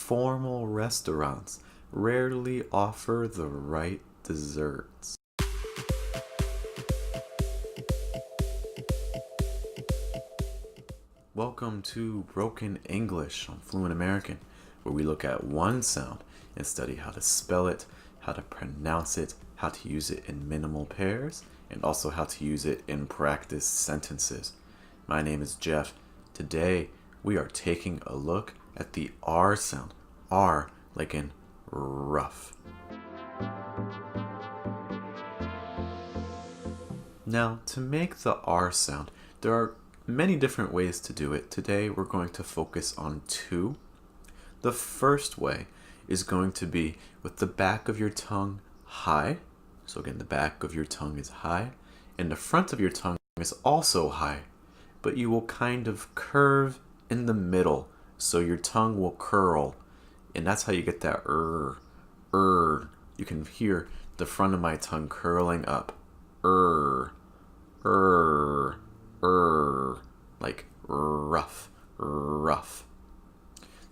formal restaurants rarely offer the right desserts. Welcome to Broken English on Fluent American, where we look at one sound and study how to spell it, how to pronounce it, how to use it in minimal pairs, and also how to use it in practice sentences. My name is Geoff. Today, we are taking a look at the R sound. R like in rough. Now, to make the R sound, there are many different ways to do it. Today, we're going to focus on two. The first way is going to be with the back of your tongue high. So again, the back of your tongue is high, and the front of your tongue is also high, but you will kind of curve in the middle, so your tongue will curl, and that's how you get that You can hear the front of my tongue curling up. Like rough, rough.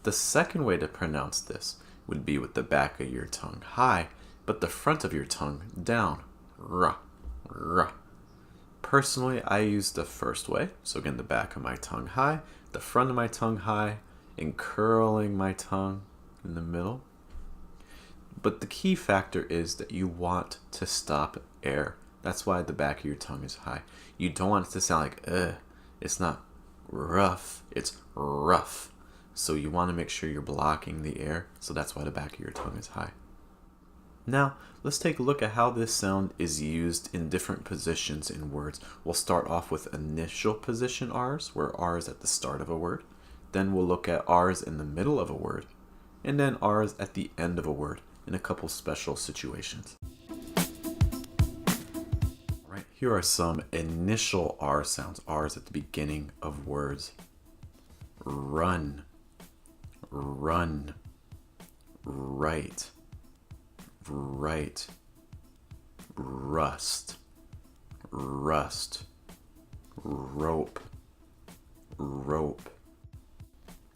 The second way to pronounce this would be with the back of your tongue high, but the front of your tongue down. Ruh, ruh. Personally, I use the first way. So again, the back of my tongue high, the front of my tongue high, and curling my tongue in the middle. But the key factor is that you want to stop air. That's why the back of your tongue is high. You don't want it to sound like, It's not rough, it's rough. So you want to make sure you're blocking the air. So that's why the back of your tongue is high. Now, let's take a look at how this sound is used in different positions in words. We'll start off with initial position R's, where R is at the start of a word. Then we'll look at R's in the middle of a word. And then R's at the end of a word in a couple special situations. Right, here are some initial R sounds. R's at the beginning of words. Run, run, right, right, rust, rust, rope, rope,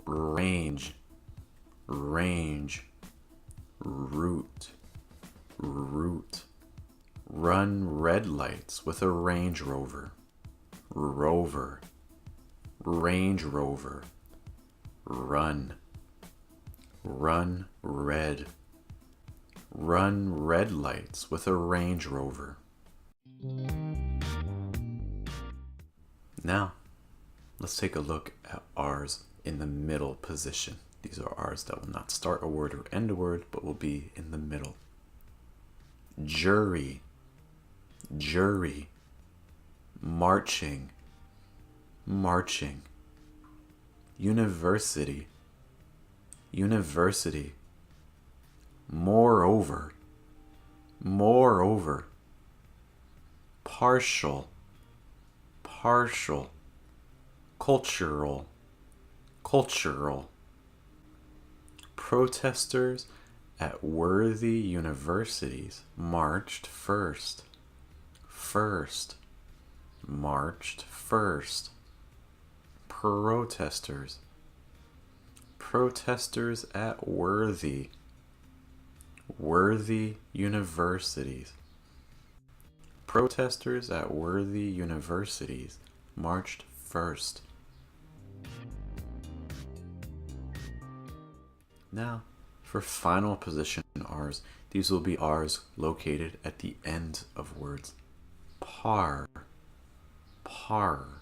range, range, root, root, run red lights with a Range Rover, rover, Range Rover, run, run red, run red lights with a Range Rover. Now, let's take a look at R's in the middle position. These are R's that will not start a word or end a word, but will be in the middle. Jury, jury, marching, marching, university, university, moreover, moreover, partial, partial, cultural, cultural. Protesters at worthy universities marched first, first, marched first. Protesters, protesters at worthy, worthy universities. Protesters at worthy universities marched first. Now, for final position R's, these will be R's located at the end of words. Par, par,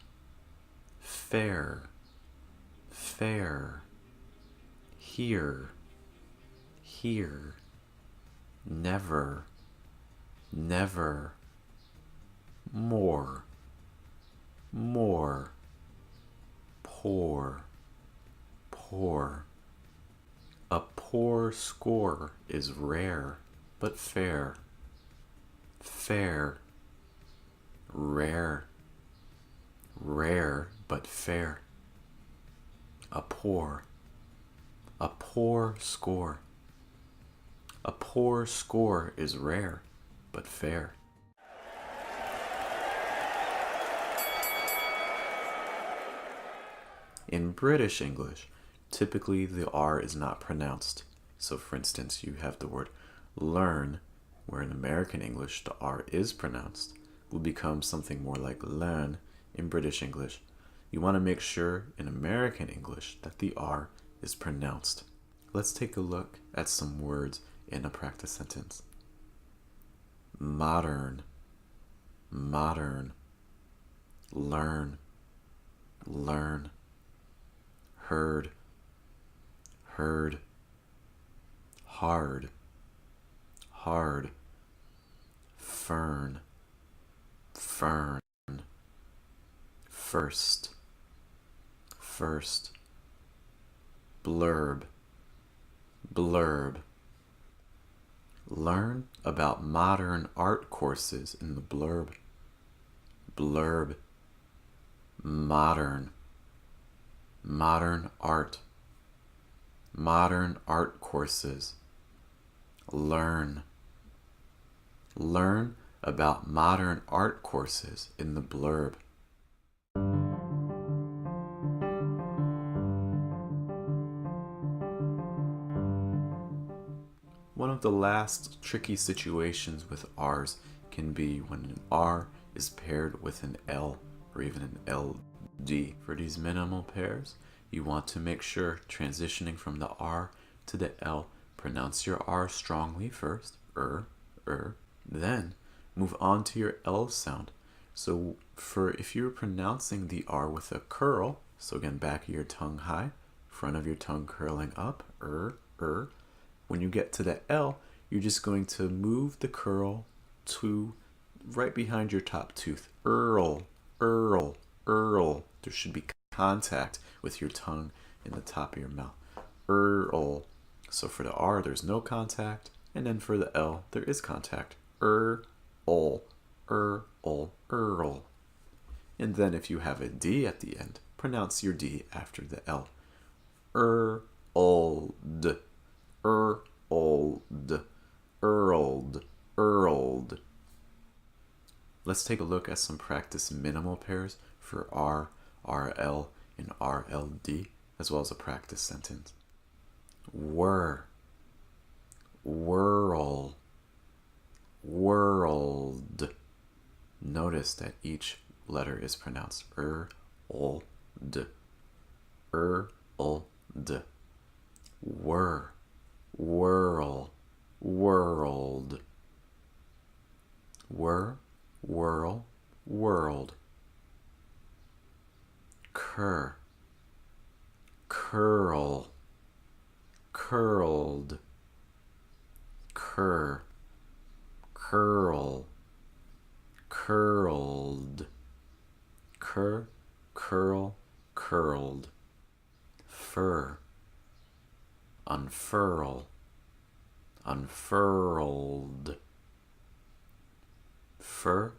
fair, fair, here, here, never, never, more, more, poor, poor. A poor score is rare, but fair. Fair, rare, rare, but fair. A poor score. A poor score is rare, but fair. In British English, typically the R is not pronounced. So for instance, you have the word learn, where in American English the R is pronounced, will become something more like learn in British English. You want to make sure in American English that the R is pronounced. Let's take a look at some words in a practice sentence. Modern, modern. Learn, learn. Heard, heard. Hard, hard. Fern, fern. First, first. Blurb, blurb. Learn about modern art courses in the blurb. Blurb. Modern, modern art. Modern art courses. Learn, learn about modern art courses in the blurb. One of the last tricky situations with R's can be when an R is paired with an L or even an LD. For these minimal pairs, you want to make sure transitioning from the R to the L, pronounce your R strongly first, then move on to your L sound. So if you're pronouncing the R with a curl, so again, back of your tongue high, front of your tongue curling up, when you get to the L, you're just going to move the curl to right behind your top tooth. Earl. There should be contact with your tongue in the top of your mouth. Earl. So for the R, there's no contact, and then for the L, there is contact. Earl. And then if you have a D at the end, pronounce your D after the L. Earled. Earled. Let's take a look at some practice minimal pairs for R, RL, and RLD, as well as a practice sentence. Whirl, world. Notice that each letter is pronounced d. Whirl, world. Whirl, world. Curl, curled. Curl, curled. Curl, curled. Fur, unfurl, unfurled. Fur,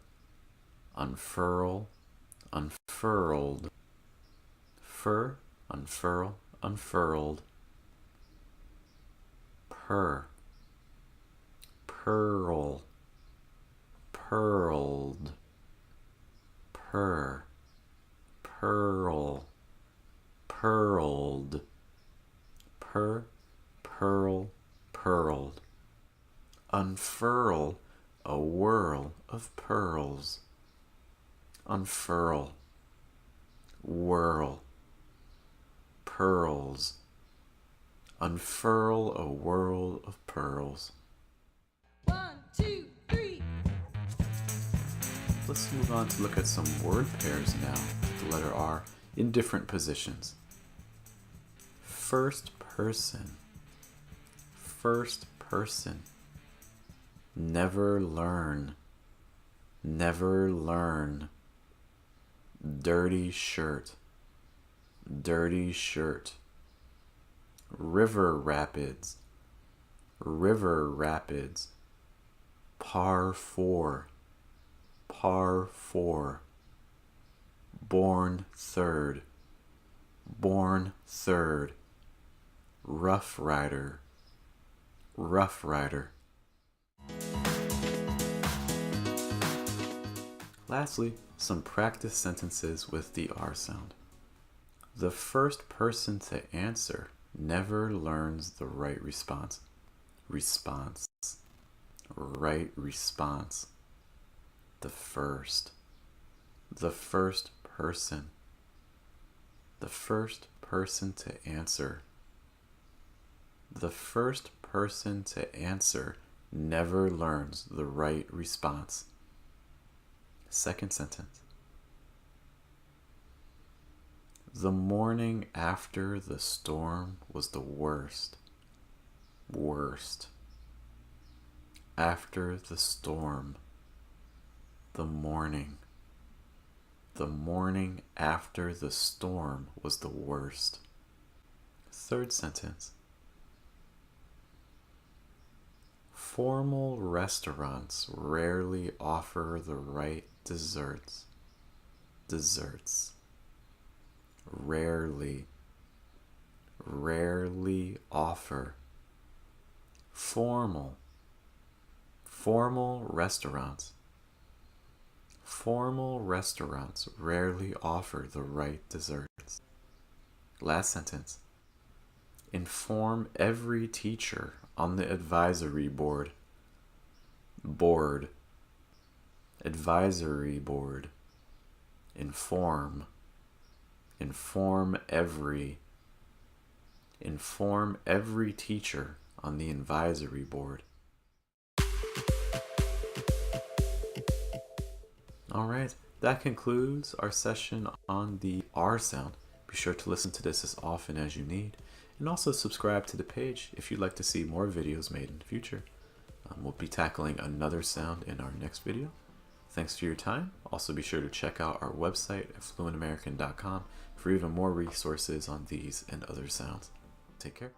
unfurl, unfurled. Fur, unfurl, unfurled. Purr, pearl, purled. Purr, pearl, purled. Purr, pearl, purled. Unfurl a whirl of pearls. Unfurl, whirl, pearls. Unfurl a whirl of pearls. 1, 2, 3. Let's move on to look at some word pairs now with the letter R in different positions. First person. First person. Never learn. Never learn. Dirty shirt. Dirty shirt. River rapids. River rapids. Par 4. Par 4. Born third. Born third. Rough rider. Rough rider. Lastly, some practice sentences with the R sound. The first person to answer never learns the right response. Response. Right response. The first. The first person. The first person to answer. The first person to answer never learns the right response. Second sentence. The morning after the storm was the worst. Worst. After the storm. The morning. The morning after the storm was the worst. Third sentence. Formal restaurants rarely offer the right desserts. Desserts. Rarely. Rarely offer. Formal. Formal restaurants. Formal restaurants rarely offer the right desserts. Last sentence. Inform every teacher on the advisory board. Board. Advisory board. Inform. Inform every. Inform every teacher on the advisory board. Alright, that concludes our session on the R sound. Be sure to listen to this as often as you need, and also subscribe to the page if you'd like to see more videos made in the future. We'll be tackling another sound in our next video. Thanks for your time. Also be sure to check out our website at fluentamerican.com for even more resources on these and other sounds. Take care.